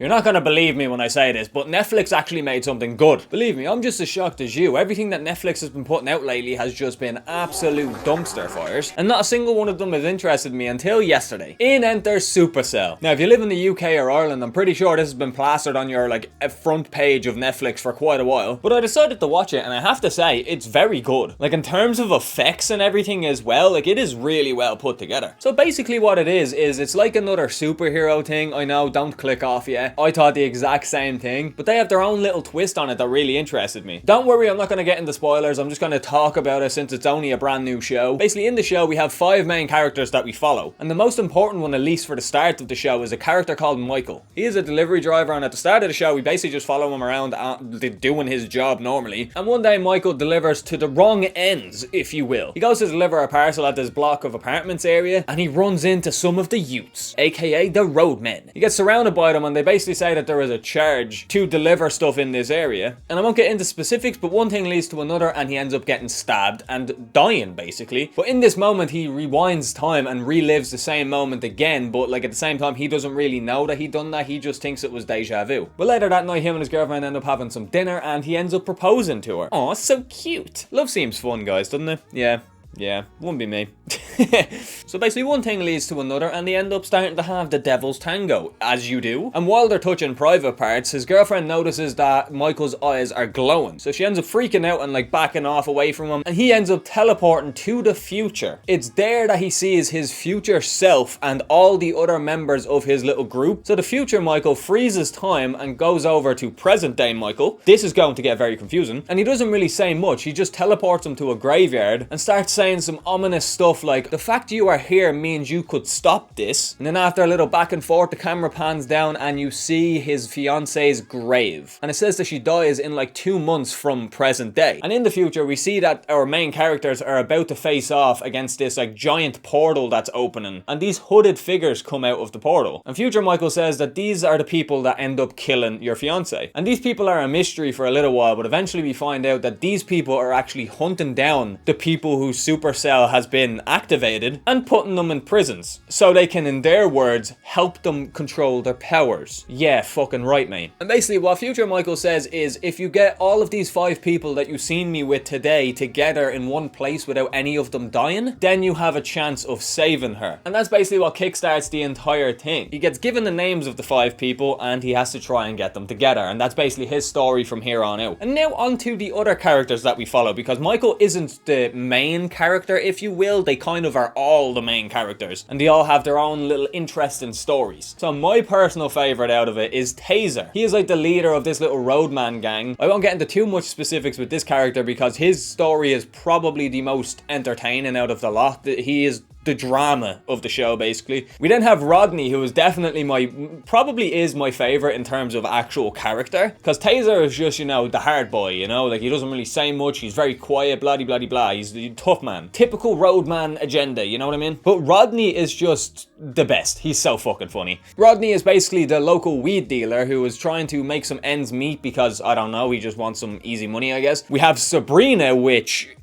You're not gonna believe me when I say this, but Netflix actually made something good. Believe me, I'm just as shocked as you. Everything that Netflix has been putting out lately has just been absolute dumpster fires, and not a single one of them has interested me until yesterday. In enters Supercell. Now, if you live in the UK or Ireland, I'm pretty sure this has been plastered on your front page of Netflix for quite a while, but I decided to watch it, and I have to say, it's very good. Like, in terms of effects and everything as well, like, it is really well put together. So basically what it is it's like another superhero thing. I know, don't click off yet. I thought the exact same thing, but they have their own little twist on it that really interested me. Don't worry, I'm not going to get into spoilers. I'm just going to talk about it since it's only a brand new show. Basically, in the show, we have 5 main characters that we follow, and the most important one, at least for the start of the show, is a character called Michael. He is a delivery driver, and at the start of the show, we basically just follow him around doing his job normally, and one day Michael delivers to the wrong ends, if you will. He goes to deliver a parcel at this block of apartments area, and he runs into some of the youths, aka the roadmen. He gets surrounded by them, and they basically say that there is a charge to deliver stuff in this area, and I won't get into specifics, but one thing leads to another, and he ends up getting stabbed and dying basically. But in this moment, he rewinds time and relives the same moment again, but like at the same time, he doesn't really know that he done that. He just thinks it was deja vu. But later that night, him and his girlfriend end up having some dinner, and he ends up proposing to her. Oh, so cute. Love seems fun, guys, doesn't it? Yeah, wouldn't be me. So basically one thing leads to another, and they end up starting to have the devil's tango, as you do. And while they're touching private parts, his girlfriend notices that Michael's eyes are glowing. So she ends up freaking out and like backing off away from him, and he ends up teleporting to the future. It's there that he sees his future self and all the other members of his little group. So the future Michael freezes time and goes over to present day Michael. This is going to get very confusing, and he doesn't really say much. He just teleports him to a graveyard and starts saying some ominous stuff like, the fact you are here means you could stop this. And then after a little back and forth, the camera pans down and you see his fiance's grave, and it says that she dies in like 2 months from present day. And in the future, we see that our main characters are about to face off against this like giant portal that's opening, and these hooded figures come out of the portal. And future Michael says that these are the people that end up killing your fiance, and these people are a mystery for a little while, but eventually we find out that these people are actually hunting down the people whose Supercell has been activated and putting them in prisons so they can, in their words, help them control their powers. Yeah, fucking right, mate. And basically what future Michael says is, if you get all of these 5 people that you've seen me with today together in one place without any of them dying, then you have a chance of saving her. And that's basically what kickstarts the entire thing. He gets given the names of the 5 people and he has to try and get them together, and that's basically his story from here on out. And now on to the other characters that we follow, because Michael isn't the main character, if you will. They kind of are all the main characters, and they all have their own little interesting stories. So my personal favorite out of it is Taser. He is like the leader of this little roadman gang. I won't get into too much specifics with this character because his story is probably the most entertaining out of the lot. He is the drama of the show, basically. We then have Rodney, who is definitely probably is my favorite in terms of actual character, because Taser is just, you know, the hard boy, you know, like he doesn't really say much, he's very quiet, blah blah blah blah, he's the tough man, typical roadman agenda, you know what I mean? But Rodney is just the best. He's so fucking funny. Rodney is basically the local weed dealer who is trying to make some ends meet because, I don't know, he just wants some easy money, I guess. We have Sabrina, which,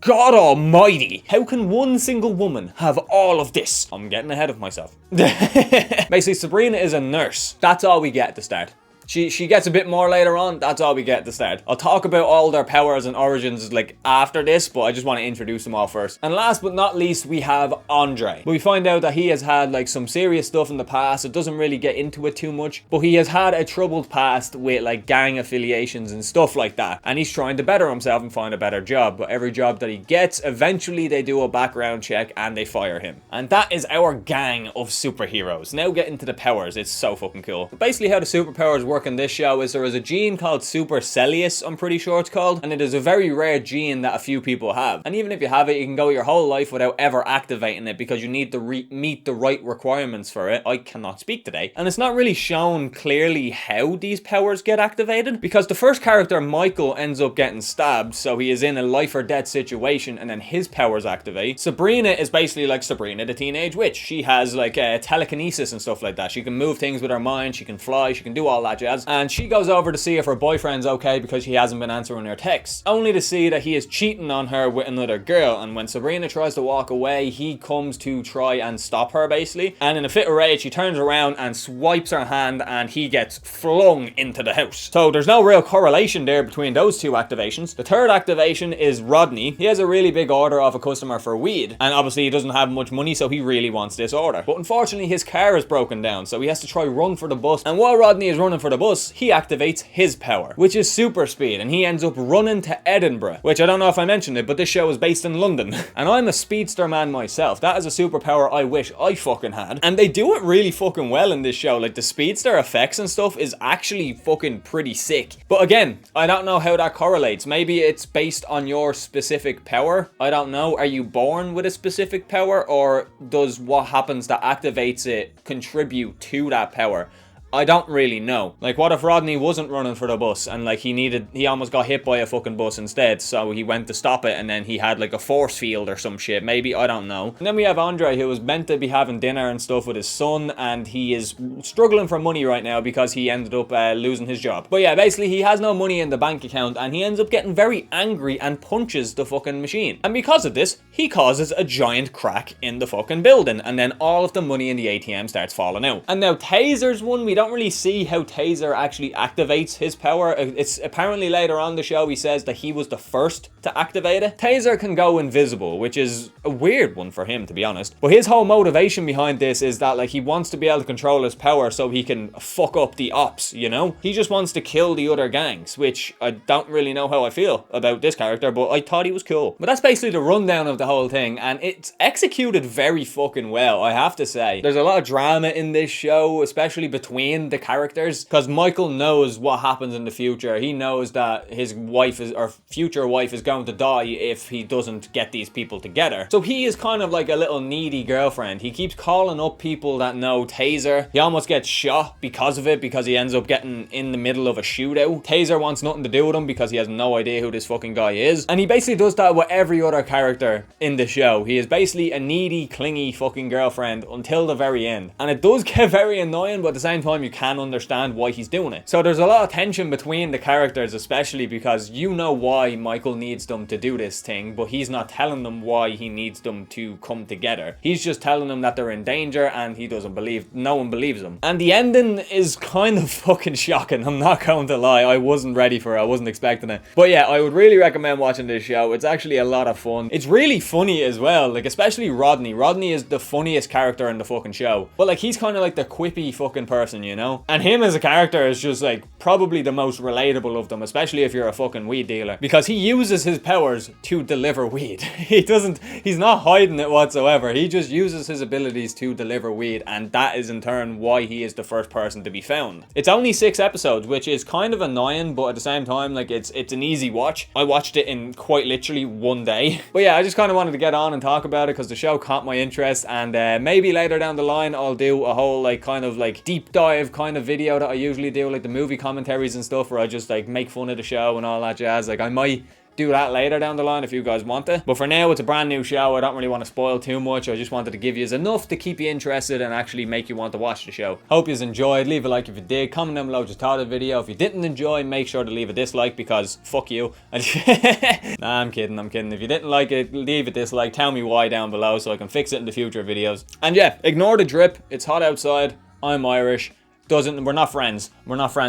God almighty, how can one single woman have all of this? I'm getting ahead of myself. Basically, Sabrina is a nurse. That's all we get at the start. She gets a bit more later on. That's all we get at the start. I'll talk about all their powers and origins like after this, but I just want to introduce them all first. And last but not least, we have Andre. We find out that he has had like some serious stuff in the past. It doesn't really get into it too much, but he has had a troubled past with like gang affiliations and stuff like that. And he's trying to better himself and find a better job. But every job that he gets, eventually they do a background check and they fire him. And that is our gang of superheroes. Now get into the powers. It's so fucking cool. But basically how the superpowers work in this show is there is a gene called supercilious, I'm pretty sure it's called, and it is a very rare gene that a few people have. And even if you have it, you can go your whole life without ever activating it because you need to meet the right requirements for it. I cannot speak today. And it's not really shown clearly how these powers get activated, because the first character, Michael, ends up getting stabbed, so he is in a life or death situation, and then his powers activate. Sabrina is basically like Sabrina the Teenage Witch. She has like telekinesis and stuff like that. She can move things with her mind, she can fly, she can do all that jazz. jazz. And she goes over to see if her boyfriend's okay because she hasn't been answering her texts, only to see that he is cheating on her with another girl. And when Sabrina tries to walk away, he comes to try and stop her basically, and in a fit of rage she turns around and swipes her hand and he gets flung into the house. So there's no real correlation there between those two activations. The third activation is Rodney. He has a really big order off a customer for weed, and obviously he doesn't have much money, so he really wants this order. But unfortunately his car is broken down, so he has to try run for the bus, and while Rodney is running for the bus, he activates his power, which is super speed, and he ends up running to Edinburgh, which I don't know if I mentioned it, but this show is based in London. And I'm a speedster man myself. That is a superpower I wish I fucking had, and they do it really fucking well in this show. Like, the speedster effects and stuff is actually fucking pretty sick. But again, I don't know how that correlates. Maybe it's based on your specific power. I don't know. Are you born with a specific power, or does what happens that activates it contribute to that power? I don't really know. Like, what if Rodney wasn't running for the bus and like he almost got hit by a fucking bus instead, so he went to stop it and then he had like a force field or some shit? Maybe, I don't know. And then we have Andre, who was meant to be having dinner and stuff with his son, and he is struggling for money right now because he ended up losing his job. But yeah, basically he has no money in the bank account, and he ends up getting very angry and punches the fucking machine. And because of this, he causes a giant crack in the fucking building, and then all of the money in the ATM starts falling out. And now Taser's one, we don't really see how Taser actually activates his power. It's apparently later on the show he says that he was the first to activate it. Taser can go invisible, which is a weird one for him, to be honest. But his whole motivation behind this is that like he wants to be able to control his power so he can fuck up the ops, you know? He just wants to kill the other gangs, which I don't really know how I feel about this character, but I thought he was cool. But that's basically the rundown of the whole thing, and it's executed very fucking well, I have to say. There's a lot of drama in this show, especially between the characters, because Michael knows what happens in the future. He knows that his wife is, or future wife, is going to die if he doesn't get these people together. So he is kind of like a little needy girlfriend. He keeps calling up people that know Taser. He almost gets shot because of it, because he ends up getting in the middle of a shootout. Taser wants nothing to do with him because he has no idea who this fucking guy is. And he basically does that with every other character in the show. He is basically a needy, clingy fucking girlfriend until the very end. And it does get very annoying, but at the same time you can understand why he's doing it. So there's a lot of tension between the characters, especially because you know why Michael needs them to do this thing, but he's not telling them why he needs them to come together. He's just telling them that they're in danger, and he doesn't believe, no one believes him. And the ending is kind of fucking shocking, I'm not going to lie. I wasn't ready for it, I wasn't expecting it. But yeah, I would really recommend watching this show. It's actually a lot of fun. It's really funny as well, like especially Rodney. Rodney is the funniest character in the fucking show. But like he's kind of like the quippy fucking person, you know? And him as a character is just like probably the most relatable of them, especially if you're a fucking weed dealer, because he uses his powers to deliver weed. He's not hiding it whatsoever. He just uses his abilities to deliver weed, and that is in turn why he is the first person to be found. It's only 6 episodes, which is kind of annoying, but at the same time, like it's an easy watch. I watched it in quite literally one day. But yeah, I just kind of wanted to get on and talk about it because the show caught my interest, and maybe later down the line I'll do a whole like kind of like deep dive kind of video that I usually do, like the movie commentaries and stuff, where I just like make fun of the show and all that jazz. Like I might do that later down the line if you guys want it, but for now it's a brand new show. I don't really want to spoil too much. I just wanted to give you enough to keep you interested and actually make you want to watch the show. Hope you enjoyed. Leave a like if you did, comment down below just thought of the video. If you didn't enjoy, make sure to leave a dislike, because fuck you. Nah, I'm kidding. If you didn't like it, leave a dislike, tell me why down below so I can fix it in the future videos. And yeah, ignore the drip, it's hot outside, I'm Irish. We're not friends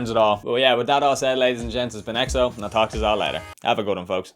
at all. But yeah, with that all said, ladies and gents, it's been EXO, and I'll talk to you all later. Have a good one, folks.